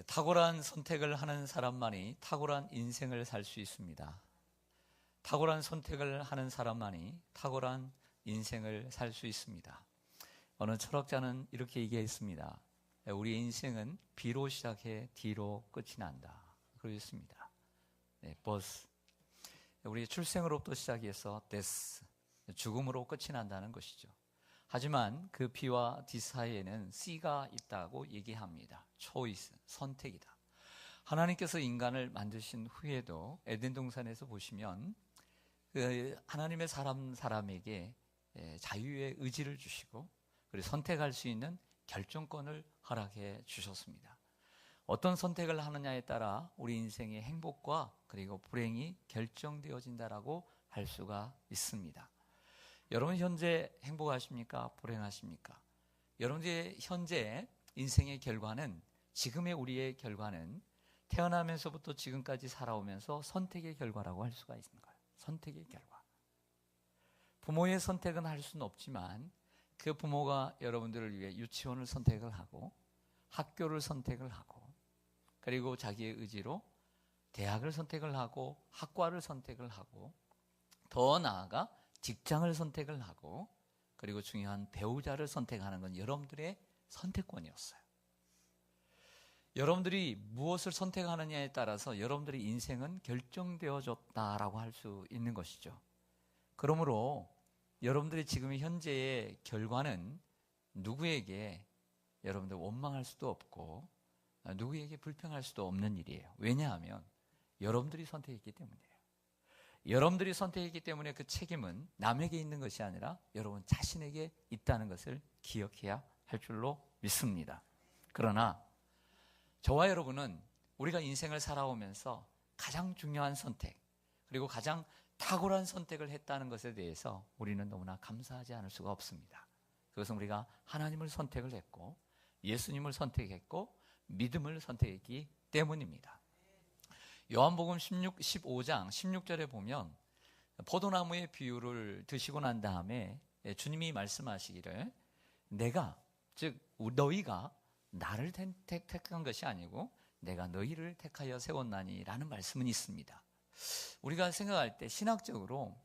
탁월한 선택을 하는 사람만이 탁월한 인생을 살 수 있습니다. 탁월한 선택을 하는 사람만이 탁월한 인생을 살 수 있습니다. 어느 철학자는 이렇게 얘기했습니다. 우리의 인생은 B로 시작해 D로 끝이 난다. 그러셨습니다. 버스. 우리 출생으로부터 시작해서 데스, 죽음으로 끝이 난다는 것이죠. 하지만 그 B와 D 사이에는 C가 있다고 얘기합니다. 초이스, 선택이다. 하나님께서 인간을 만드신 후에도 에덴 동산에서 보시면 하나님의 사람에게 자유의 의지를 주시고 그리고 선택할 수 있는 결정권을 허락해 주셨습니다. 어떤 선택을 하느냐에 따라 우리 인생의 행복과 그리고 불행이 결정되어진다라고 할 수가 있습니다. 여러분 현재 행복하십니까? 불행하십니까? 여러분의 현재 인생의 결과는, 지금의 우리의 결과는 태어나면서부터 지금까지 살아오면서 선택의 결과라고 할 수가 있는 거예요. 선택의 결과. 부모의 선택은 할 수는 없지만 그 부모가 여러분들을 위해 유치원을 선택을 하고 학교를 선택을 하고 그리고 자기의 의지로 대학을 선택을 하고 학과를 선택을 하고 더 나아가 직장을 선택을 하고 그리고 중요한 배우자를 선택하는 건 여러분들의 선택권이었어요. 여러분들이 무엇을 선택하느냐에 따라서 여러분들의 인생은 결정되어졌다라고 할 수 있는 것이죠. 그러므로 여러분들의 지금 현재의 결과는 누구에게 여러분들 원망할 수도 없고 누구에게 불평할 수도 없는 일이에요. 왜냐하면 여러분들이 선택했기 때문이에요. 여러분들이 선택했기 때문에 그 책임은 남에게 있는 것이 아니라 여러분 자신에게 있다는 것을 기억해야 할 줄로 믿습니다. 그러나 저와 여러분은 우리가 인생을 살아오면서 가장 중요한 선택 그리고 가장 탁월한 선택을 했다는 것에 대해서 우리는 너무나 감사하지 않을 수가 없습니다. 그것은 우리가 하나님을 선택을 했고 예수님을 선택했고 믿음을 선택했기 때문입니다. 요한복음 15장 16절에 보면 포도나무의 비유를 드시고 난 다음에 주님이 말씀하시기를 내가, 즉 너희가 나를 택한 것이 아니고 내가 너희를 택하여 세웠나니 라는 말씀은 있습니다. 우리가 생각할 때 신학적으로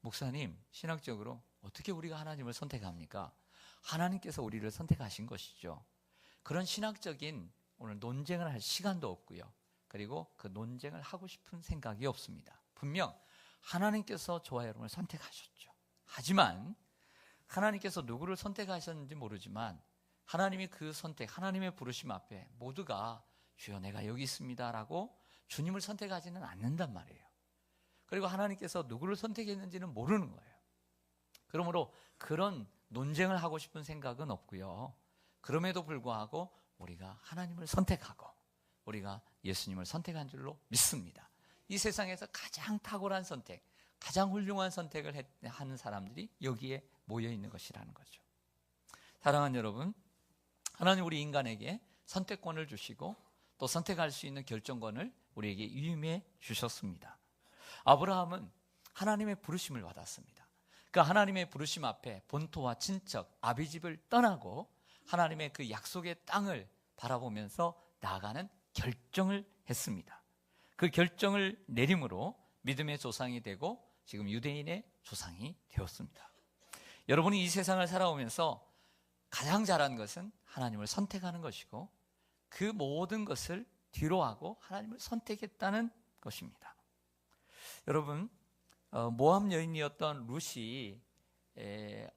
목사님 신학적으로 어떻게 우리가 하나님을 선택합니까? 하나님께서 우리를 선택하신 것이죠. 그런 신학적인 오늘 논쟁을 할 시간도 없고요. 그리고 그 논쟁을 하고 싶은 생각이 없습니다. 분명 하나님께서 저와 여러분을 선택하셨죠. 하지만 하나님께서 누구를 선택하셨는지 모르지만 하나님이 그 선택, 하나님의 부르심 앞에 모두가 주여 내가 여기 있습니다 라고 주님을 선택하지는 않는단 말이에요. 그리고 하나님께서 누구를 선택했는지는 모르는 거예요. 그러므로 그런 논쟁을 하고 싶은 생각은 없고요. 그럼에도 불구하고 우리가 하나님을 선택하고 우리가 예수님을 선택한 줄로 믿습니다. 이 세상에서 가장 탁월한 선택, 가장 훌륭한 선택을 하는 사람들이 여기에 모여 있는 것이라는 거죠. 사랑하는 여러분, 하나님 우리 인간에게 선택권을 주시고 또 선택할 수 있는 결정권을 우리에게 위임해 주셨습니다. 아브라함은 하나님의 부르심을 받았습니다. 그 하나님의 부르심 앞에 본토와 친척, 아비집을 떠나고 하나님의 그 약속의 땅을 바라보면서 나아가는 결정을 했습니다. 그 결정을 내림으로 믿음의 조상이 되고 지금 유대인의 조상이 되었습니다. 여러분이 이 세상을 살아오면서 가장 잘한 것은 하나님을 선택하는 것이고 그 모든 것을 뒤로하고 하나님을 선택했다는 것입니다. 여러분, 모압 여인이었던 룻이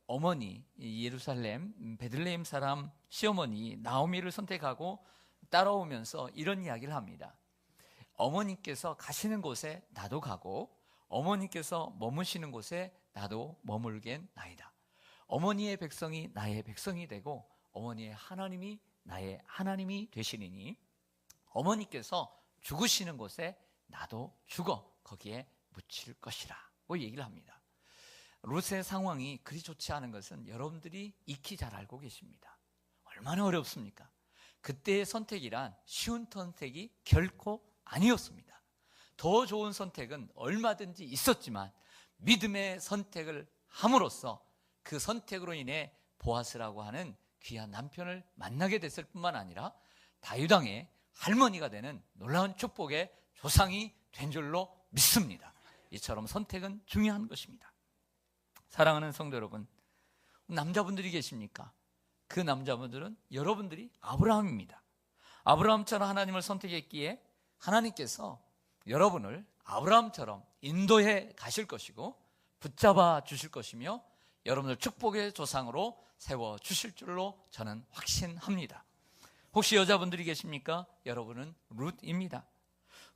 어머니 예루살렘 베들레헴 사람 시어머니 나오미를 선택하고 따라오면서 이런 이야기를 합니다. 어머니께서 가시는 곳에 나도 가고 어머니께서 머무시는 곳에 나도 머물겠나이다. 어머니의 백성이 나의 백성이 되고 어머니의 하나님이 나의 하나님이 되시리니 어머니께서 죽으시는 곳에 나도 죽어 거기에 묻힐 것이라고 얘기를 합니다. 룻의 상황이 그리 좋지 않은 것은 여러분들이 익히 잘 알고 계십니다. 얼마나 어렵습니까? 그때의 선택이란 쉬운 선택이 결코 아니었습니다. 더 좋은 선택은 얼마든지 있었지만 믿음의 선택을 함으로써 그 선택으로 인해 보아스라고 하는 귀한 남편을 만나게 됐을 뿐만 아니라 다윗 왕의 할머니가 되는 놀라운 축복의 조상이 된 줄로 믿습니다. 이처럼 선택은 중요한 것입니다. 사랑하는 성도 여러분, 남자분들이 계십니까? 그 남자분들은 여러분들이 아브라함입니다. 아브라함처럼 하나님을 선택했기에 하나님께서 여러분을 아브라함처럼 인도해 가실 것이고 붙잡아 주실 것이며 여러분을 축복의 조상으로 세워 주실 줄로 저는 확신합니다. 혹시 여자분들이 계십니까? 여러분은 룻입니다.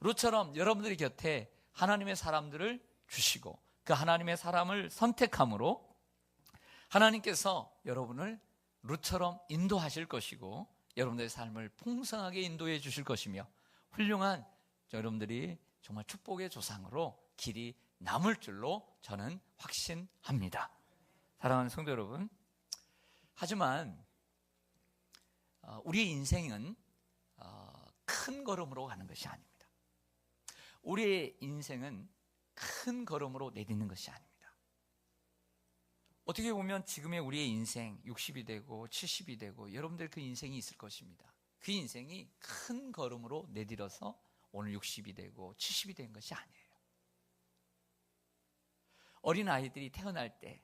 룻처럼 여러분들이 곁에 하나님의 사람들을 주시고 그 하나님의 사람을 선택함으로 하나님께서 여러분을 룻처럼 인도하실 것이고 여러분들의 삶을 풍성하게 인도해 주실 것이며 훌륭한 여러분들이 정말 축복의 조상으로 길이 남을 줄로 저는 확신합니다. 사랑하는 성도 여러분, 하지만 우리의 인생은 큰 걸음으로 가는 것이 아닙니다. 우리의 인생은 큰 걸음으로 내딛는 것이 아닙니다. 어떻게 보면 지금의 우리의 인생 60이 되고 70이 되고 여러분들 그 인생이 있을 것입니다. 그 인생이 큰 걸음으로 내딛어서 오늘 60이 되고 70이 된 것이 아니에요. 어린 아이들이 태어날 때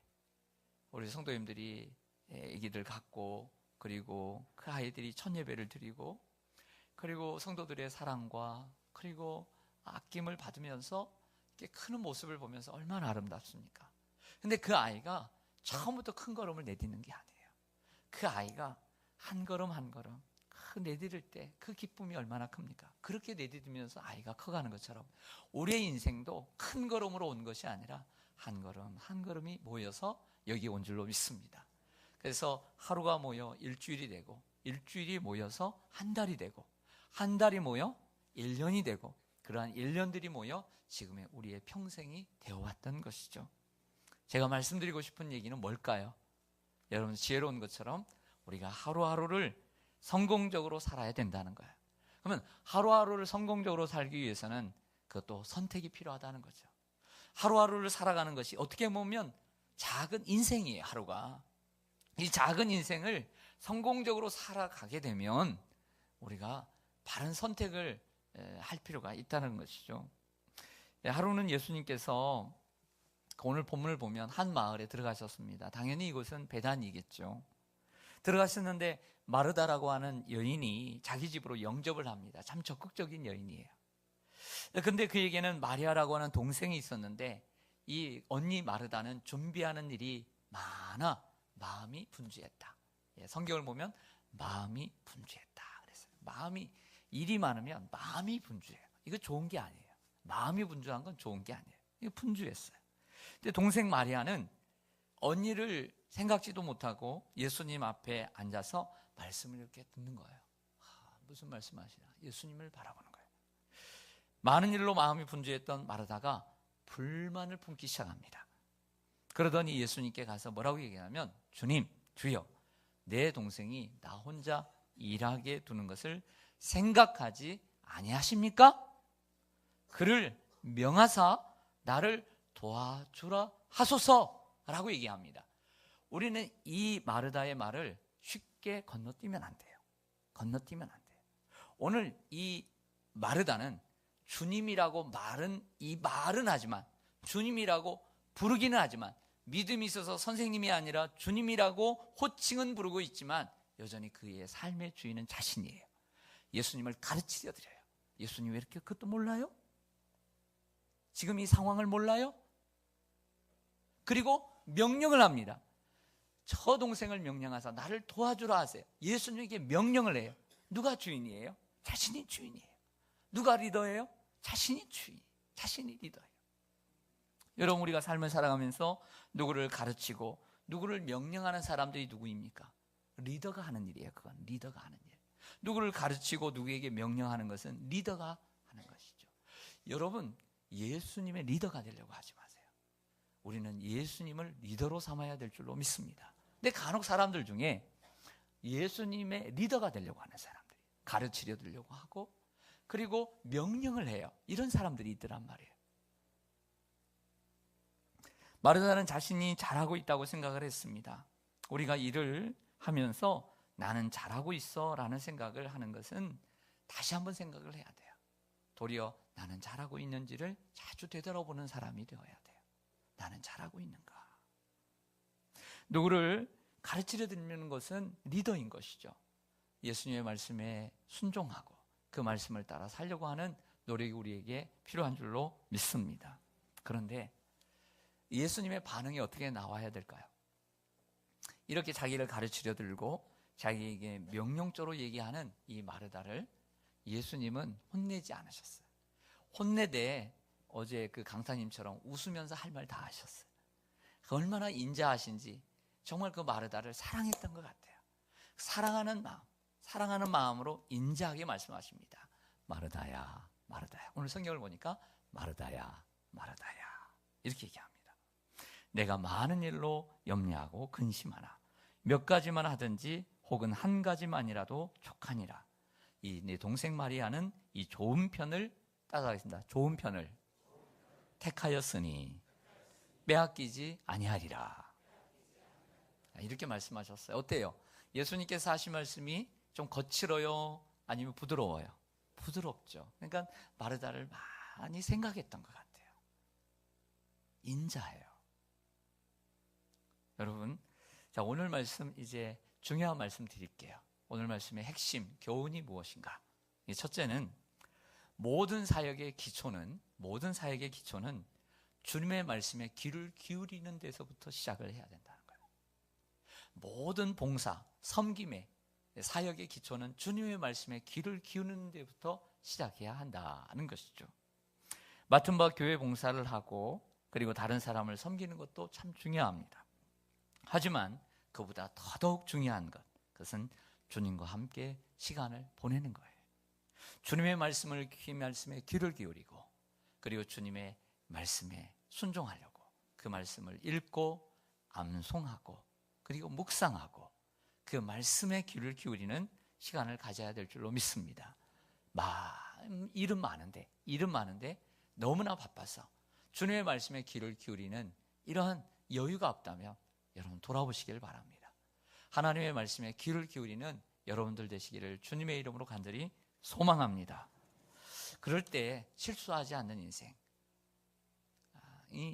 우리 성도님들이 아기들 갖고 그리고 그 아이들이 첫 예배를 드리고 그리고 성도들의 사랑과 그리고 아낌을 받으면서 이렇게 크는 모습을 보면서 얼마나 아름답습니까? 근데 그 아이가 처음부터 큰 걸음을 내딛는 게 아니에요. 그 아이가 한 걸음 한 걸음 그 내디딜 때 그 기쁨이 얼마나 큽니까? 그렇게 내디디면서 아이가 커가는 것처럼 우리의 인생도 큰 걸음으로 온 것이 아니라 한 걸음 한 걸음이 모여서 여기 온 줄로 믿습니다. 그래서 하루가 모여 일주일이 되고 일주일이 모여서 한 달이 되고 한 달이 모여 1년이 되고 그러한 1년들이 모여 지금의 우리의 평생이 되어왔던 것이죠. 제가 말씀드리고 싶은 얘기는 뭘까요? 여러분 지혜로운 것처럼 우리가 하루하루를 성공적으로 살아야 된다는 거예요. 그러면 하루하루를 성공적으로 살기 위해서는 그것도 선택이 필요하다는 거죠. 하루하루를 살아가는 것이 어떻게 보면 작은 인생이에요. 하루가. 이 작은 인생을 성공적으로 살아가게 되면 우리가 바른 선택을 할 필요가 있다는 것이죠. 하루는 예수님께서 오늘 본문을 보면 한 마을에 들어가셨습니다. 당연히 이곳은 베단이겠죠. 들어가셨는데 마르다라고 하는 여인이 자기 집으로 영접을 합니다. 참 적극적인 여인이에요. 근데 그에게는 마리아라고 하는 동생이 있었는데 이 언니 마르다는 준비하는 일이 많아 마음이 분주했다. 성경을 보면 마음이 분주했다 그랬어요. 마음이 일이 많으면 마음이 분주해요. 이거 좋은 게 아니에요. 마음이 분주한 건 좋은 게 아니에요. 이거 분주했어요. 근데 동생 마리아는 언니를 생각지도 못하고 예수님 앞에 앉아서 말씀을 이렇게 듣는 거예요. 무슨 말씀하시나? 예수님을 바라보는 거예요. 많은 일로 마음이 분주했던 마르다가 불만을 품기 시작합니다. 그러더니 예수님께 가서 뭐라고 얘기하냐면 주님, 주여, 내 동생이 나 혼자 일하게 두는 것을 생각하지 아니하십니까? 그를 명하사 나를 도와주라 하소서라고 얘기합니다. 우리는 이 마르다의 말을 쉽게 건너뛰면 안 돼요. 건너뛰면 안 돼요. 오늘 이 마르다는 주님이라고 말은 하지만 주님이라고 부르기는 하지만 믿음이 있어서 선생님이 아니라 주님이라고 호칭은 부르고 있지만 여전히 그의 삶의 주인은 자신이에요. 예수님을 가르치려 드려요. 예수님 왜 이렇게 그것도 몰라요? 지금 이 상황을 몰라요? 그리고 명령을 합니다. 저 동생을 명령하사 나를 도와주라 하세요. 예수님에게 명령을 해요. 누가 주인이에요? 자신이 주인이에요. 누가 리더예요? 자신이 주인, 자신이 리더예요. 여러분 우리가 삶을 살아가면서 누구를 가르치고 누구를 명령하는 사람들이 누구입니까? 리더가 하는 일이에요. 그건 리더가 하는 일. 누구를 가르치고 누구에게 명령하는 것은 리더가 하는 것이죠. 여러분 예수님의 리더가 되려고 하지 마세요. 우리는 예수님을 리더로 삼아야 될 줄로 믿습니다. 근데 간혹 사람들 중에 예수님의 리더가 되려고 하는 사람들이 가르치려 들려고 하고 그리고 명령을 해요. 이런 사람들이 있더란 말이에요. 마르다는 자신이 잘하고 있다고 생각을 했습니다. 우리가 일을 하면서 나는 잘하고 있어 라는 생각을 하는 것은 다시 한번 생각을 해야 돼요. 도리어 나는 잘하고 있는지를 자주 되돌아보는 사람이 되어야 돼요. 나는 잘하고 있는가? 누구를 가르치려 드리는 것은 리더인 것이죠. 예수님의 말씀에 순종하고 그 말씀을 따라 살려고 하는 노력이 우리에게 필요한 줄로 믿습니다. 그런데 예수님의 반응이 어떻게 나와야 될까요? 이렇게 자기를 가르치려 들고 자기에게 명령조로 얘기하는 이 마르다를 예수님은 혼내지 않으셨어요. 혼내되 어제 그 강사님처럼 웃으면서 할 말 다 하셨어요. 얼마나 인자하신지 정말 그 마르다를 사랑했던 것 같아요. 사랑하는 마음으로 인자하게 말씀하십니다. 마르다야, 마르다야. 오늘 성경을 보니까 마르다야, 마르다야 이렇게 얘기합니다. 내가 많은 일로 염려하고 근심하나 몇 가지만 하든지 혹은 한 가지만이라도 족하니라. 이 내 동생 마리아는 이 좋은 편을 따라가겠습니다. 좋은 편을 택하였으니 빼앗기지 아니하리라. 이렇게 말씀하셨어요. 어때요? 예수님께서 하신 말씀이 좀 거칠어요? 아니면 부드러워요? 부드럽죠. 그러니까 마르다를 많이 생각했던 것 같아요. 인자해요. 여러분, 자, 오늘 말씀 이제 중요한 말씀 드릴게요. 오늘 말씀의 핵심, 교훈이 무엇인가? 첫째는 모든 사역의 기초는 주님의 말씀에 귀를 기울이는 데서부터 시작을 해야 된다는 거예요. 모든 봉사, 섬김의 사역의 기초는 주님의 말씀에 귀를 기울이는 데부터 시작해야 한다는 것이죠. 맡은 바 교회 봉사를 하고 그리고 다른 사람을 섬기는 것도 참 중요합니다. 하지만 그보다 더더욱 중요한 그것은 주님과 함께 시간을 보내는 거예요. 주님의 말씀에 귀를 기울이고 그리고 주님의 말씀에 순종하려고 그 말씀을 읽고 암송하고 그리고 묵상하고 그 말씀에 귀를 기울이는 시간을 가져야 될 줄로 믿습니다. 일은 많은데 너무나 바빠서 주님의 말씀에 귀를 기울이는 이러한 여유가 없다면 여러분 돌아보시길 바랍니다. 하나님의 말씀에 귀를 기울이는 여러분들 되시기를 주님의 이름으로 간절히 소망합니다. 그럴 때 실수하지 않는 인생이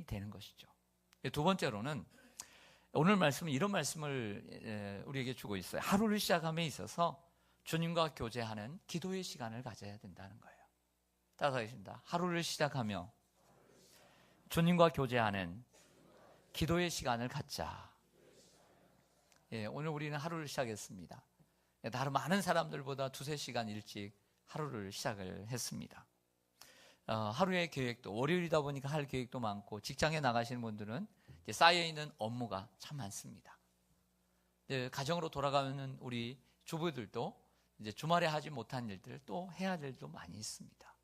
되는 것이죠. 두 번째로는 오늘 말씀은 이런 말씀을 우리에게 주고 있어요. 하루를 시작함에 있어서 주님과 교제하는 기도의 시간을 가져야 된다는 거예요. 따라하겠습니다. 하루를 시작하며 주님과 교제하는 기도의 시간을 갖자. 오늘 우리는 하루를 시작했습니다. 다른 많은 사람들보다 2-3시간 일찍 하루를 시작을 했습니다. 하루의 계획도 월요일이다 보니까 할 계획도 많고 직장에 나가시는 분들은 이제 쌓여있는 업무가 참 많습니다. 가정으로 돌아가는 우리 주부들도 이제 주말에 하지 못한 일들 또 해야 될 일도 많이 있습니다.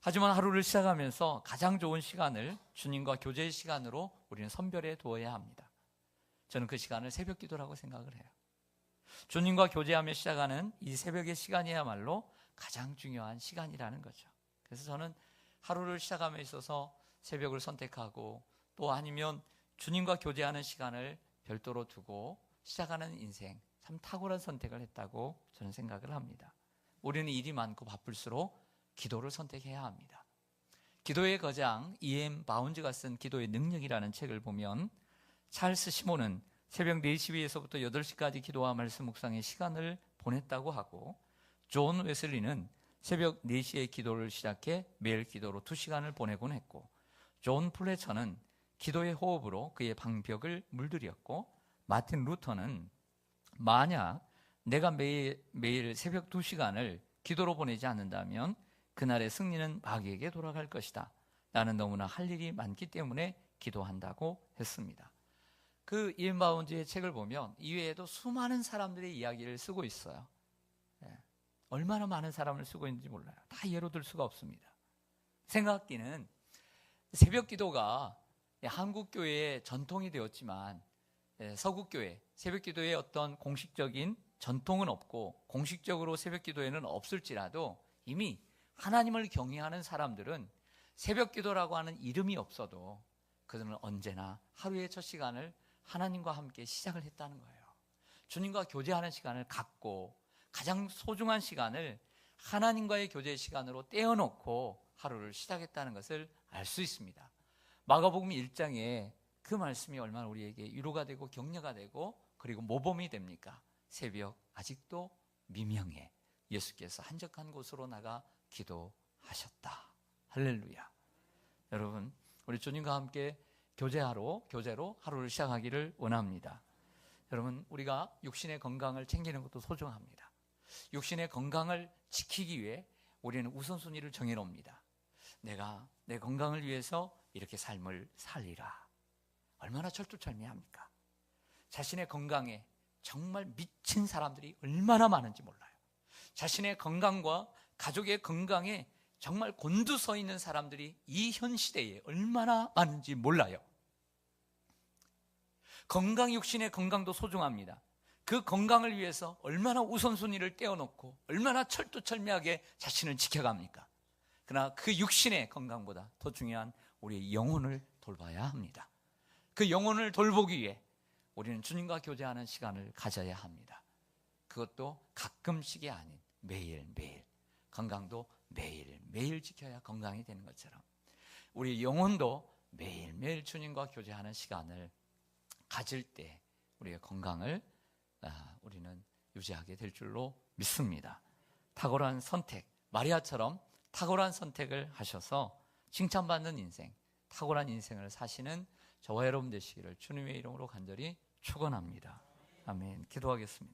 하지만 하루를 시작하면서 가장 좋은 시간을 주님과 교제의 시간으로 우리는 선별해 두어야 합니다. 저는 그 시간을 새벽 기도라고 생각을 해요. 주님과 교제하며 시작하는 이 새벽의 시간이야말로 가장 중요한 시간이라는 거죠. 그래서 저는 하루를 시작함에 있어서 새벽을 선택하고 또 아니면 주님과 교제하는 시간을 별도로 두고 시작하는 인생, 참 탁월한 선택을 했다고 저는 생각을 합니다. 우리는 일이 많고 바쁠수록 기도를 선택해야 합니다. 기도의 거장 E.M. 바운즈가 쓴 기도의 능력이라는 책을 보면 찰스 시몬은 새벽 4시에서부터 8시까지 기도와 말씀 묵상의 시간을 보냈다고 하고 존 웨슬리는 새벽 4시에 기도를 시작해 매일 기도로 2시간을 보내곤 했고 존 플래처는 기도의 호흡으로 그의 방벽을 물들였고 마틴 루터는 만약 내가 매일 새벽 2시간을 기도로 보내지 않는다면 그날의 승리는 마귀에게 돌아갈 것이다. 나는 너무나 할 일이 많기 때문에 기도한다고 했습니다. 그 이엠 바운즈의 책을 보면 이외에도 수많은 사람들의 이야기를 쓰고 있어요. 얼마나 많은 사람을 쓰고 있는지 몰라요. 다 예로 들 수가 없습니다. 생각기는 새벽 기도가 한국 교회의 전통이 되었지만 서구 교회 새벽 기도의 어떤 공식적인 전통은 없고 공식적으로 새벽 기도에는 없을지라도 이미 하나님을 경외하는 사람들은 새벽 기도라고 하는 이름이 없어도 그들은 언제나 하루의 첫 시간을 하나님과 함께 시작을 했다는 거예요. 주님과 교제하는 시간을 갖고 가장 소중한 시간을 하나님과의 교제 시간으로 떼어놓고 하루를 시작했다는 것을 알 수 있습니다. 마가복음 1장에 그 말씀이 얼마나 우리에게 위로가 되고 격려가 되고 그리고 모범이 됩니까? 새벽 아직도 미명에 예수께서 한적한 곳으로 나가 기도하셨다. 할렐루야. 여러분, 우리 주님과 함께 교제로 하루를 시작하기를 원합니다. 여러분, 우리가 육신의 건강을 챙기는 것도 소중합니다. 육신의 건강을 지키기 위해 우리는 우선순위를 정해놓습니다. 내가 내 건강을 위해서 이렇게 삶을 살리라. 얼마나 철두철미합니까? 자신의 건강에 정말 미친 사람들이 얼마나 많은지 몰라요. 자신의 건강과 가족의 건강에 정말 곤두서 있는 사람들이 이 현 시대에 얼마나 많은지 몰라요. 건강, 육신의 건강도 소중합니다. 그 건강을 위해서 얼마나 우선순위를 떼어놓고 얼마나 철두철미하게 자신을 지켜갑니까? 그러나 그 육신의 건강보다 더 중요한 우리의 영혼을 돌봐야 합니다. 그 영혼을 돌보기 위해 우리는 주님과 교제하는 시간을 가져야 합니다. 그것도 가끔씩이 아닌 매일매일, 건강도 매일매일 지켜야 건강이 되는 것처럼 우리 영혼도 매일매일 주님과 교제하는 시간을 가질 때 우리의 건강을 우리는 유지하게 될 줄로 믿습니다. 탁월한 선택, 마리아처럼 탁월한 선택을 하셔서 칭찬받는 인생, 탁월한 인생을 사시는 저와 여러분 되시기를 주님의 이름으로 간절히 축원합니다. 아멘. 기도하겠습니다.